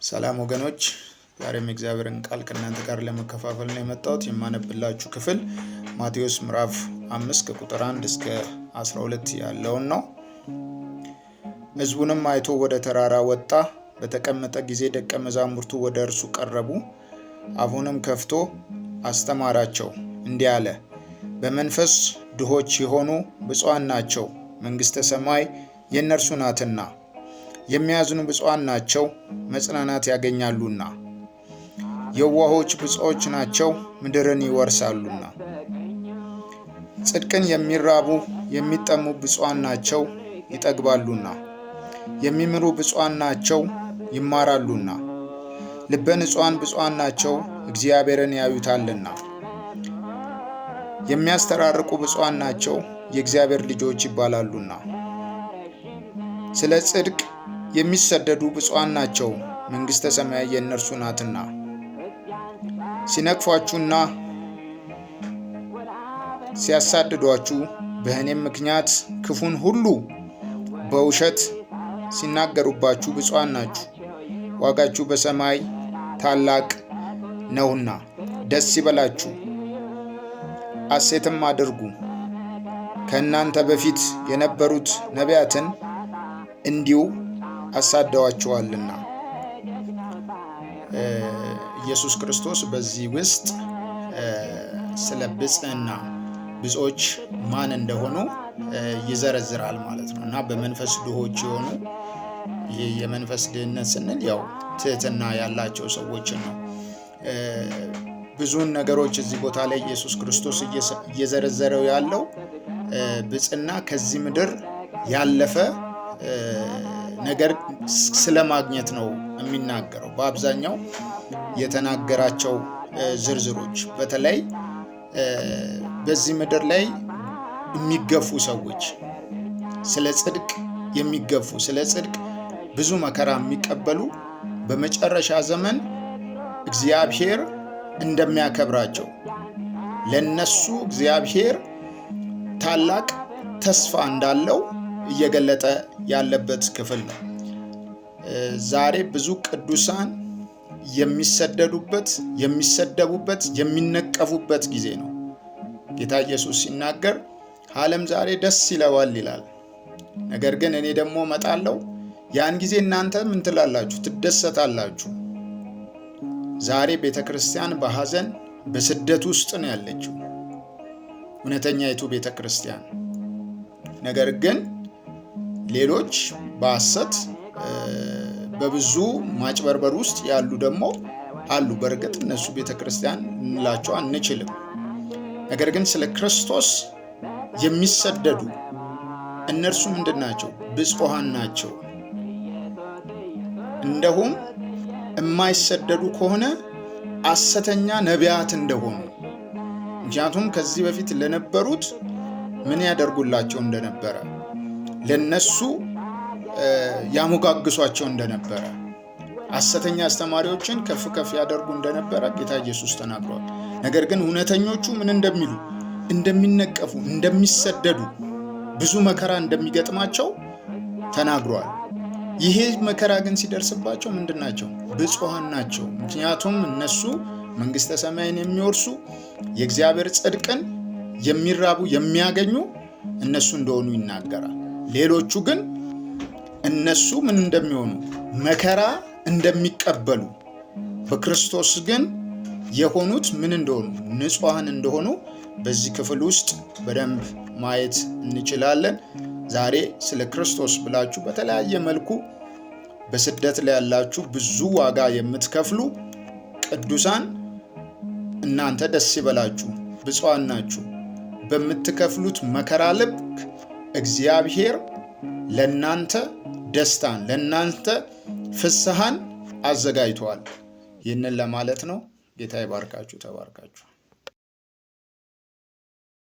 ሰላም ወገኖች፣ ዛሬም እግዚአብሔርን ቃል ከእናንተ ጋር ለመከፋፈል ነው የመጣሁት። የማነብላችሁ ክፍል ማቴዎስ ምዕራፍ 5 ከቁጥር 1 እስከ 12 ያለውን ነው። ሕዝቡንም አይቶ ወደ ተራራ ወጣ። በተቀመጠ ጊዜ ደቀ መዛሙርቱ ወደ እርሱ ቀረቡ። አፉንም ከፍቶ አስተማራቸው እንዲህ አለ። በመንፈስ ድሆች የሆኑ ብፁዓን ናቸው፣ መንግሥተ ሰማይ የእነርሱ ናትና። የሚያዝኑ ብፁዓን ናቸው፣ መጽናናት ያገኛሉና። የዋሆች ብፁዓን ናቸው፣ ምድርን ይወርሳሉና። ጽድቅን የሚራቡ የሚጠሙ ብፁዓን ናቸው፣ ይጠግባሉና። የሚምሩ ብፁዓን ናቸው፣ ይማራሉና። ልበ ንጹሐን ብፁዓን ናቸው፣ እግዚአብሔርን ያዩታልና። የሚያስተራርቁ ብፁዓን ናቸው፣ የእግዚአብሔር ልጆች ይባላሉና። ስለ ጽድቅ የሚሰደዱ ብፁዓን ናቸው፣ መንግሥተ ሰማይ የእነርሱ ናትና። ሲነቅፏችሁና ሲያሳድዷችሁ በእኔም ምክንያት ክፉን ሁሉ በውሸት ሲናገሩባችሁ ብፁዓን ናችሁ፣ ዋጋችሁ በሰማይ ታላቅ ነውና። ደስ ይበላችሁ፣ ሐሴትም አድርጉ። ከእናንተ በፊት የነበሩት ነቢያትን እንዲሁ አሳደዋቸዋልና። ኢየሱስ ክርስቶስ በዚህ ውስጥ ስለ ብፅዕና ብፁዓኖች ማን እንደሆኑ ይዘረዝራል ማለት ነው። እና በመንፈስ ድሆች የሆኑ ይህ የመንፈስ ድህነት ስንል ያው ትህትና ያላቸው ሰዎችን ነው። ብዙን ነገሮች እዚህ ቦታ ላይ ኢየሱስ ክርስቶስ እየዘረዘረው ያለው ብፅዕና ከዚህ ምድር ያለፈ ነገር ስለማግኘት ነው የሚናገረው። በአብዛኛው የተናገራቸው ዝርዝሮች በተለይ በዚህ ምድር ላይ የሚገፉ ሰዎች፣ ስለ ጽድቅ የሚገፉ፣ ስለ ጽድቅ ብዙ መከራ የሚቀበሉ በመጨረሻ ዘመን እግዚአብሔር እንደሚያከብራቸው፣ ለነሱ እግዚአብሔር ታላቅ ተስፋ እንዳለው እየገለጠ ያለበት ክፍል ነው። ዛሬ ብዙ ቅዱሳን የሚሰደዱበት፣ የሚሰደቡበት፣ የሚነቀፉበት ጊዜ ነው። ጌታ ኢየሱስ ሲናገር ዓለም ዛሬ ደስ ይለዋል ይላል፣ ነገር ግን እኔ ደግሞ እመጣለሁ፣ ያን ጊዜ እናንተ ምን ትላላችሁ? ትደሰታላችሁ። ዛሬ ቤተ ክርስቲያን በሐዘን በስደት ውስጥ ነው ያለችው፣ እውነተኛይቱ ቤተ ክርስቲያን። ነገር ግን ሌሎች በሐሰት በብዙ ማጭበርበር ውስጥ ያሉ ደግሞ አሉ። በእርግጥ እነሱ ቤተ ክርስቲያን እንላቸው አንችልም። ነገር ግን ስለ ክርስቶስ የሚሰደዱ እነርሱ ምንድን ናቸው? ብፁዓን ናቸው። እንደውም የማይሰደዱ ከሆነ ሐሰተኛ ነቢያት እንደሆኑ። ምክንያቱም ከዚህ በፊት ለነበሩት ምን ያደርጉላቸው እንደነበረ፣ ለነሱ ያሞጋግሷቸው እንደነበረ፣ ሐሰተኛ አስተማሪዎችን ከፍ ከፍ ያደርጉ እንደነበረ ጌታ ኢየሱስ ተናግሯል። ነገር ግን እውነተኞቹ ምን እንደሚሉ፣ እንደሚነቀፉ፣ እንደሚሰደዱ፣ ብዙ መከራ እንደሚገጥማቸው ተናግሯል። ይሄ መከራ ግን ሲደርስባቸው ምንድን ናቸው? ብፁዓን ናቸው። ምክንያቱም እነሱ መንግሥተ ሰማይን የሚወርሱ የእግዚአብሔር ጽድቅን የሚራቡ የሚያገኙ እነሱ እንደሆኑ ይናገራል። ሌሎቹ ግን እነሱ ምን እንደሚሆኑ፣ መከራ እንደሚቀበሉ፣ በክርስቶስ ግን የሆኑት ምን እንደሆኑ፣ ንጹሐን እንደሆኑ በዚህ ክፍል ውስጥ በደንብ ማየት እንችላለን። ዛሬ ስለ ክርስቶስ ብላችሁ በተለያየ መልኩ በስደት ላይ ያላችሁ ብዙ ዋጋ የምትከፍሉ ቅዱሳን እናንተ ደስ ይበላችሁ፣ ብፁዓን ናችሁ። በምትከፍሉት መከራ ልክ እግዚአብሔር ለናንተ ደስታን፣ ለናንተ ፍስሐን አዘጋጅቷል። ይህንን ለማለት ነው። ጌታ ይባርካችሁ። ተባርካችሁ።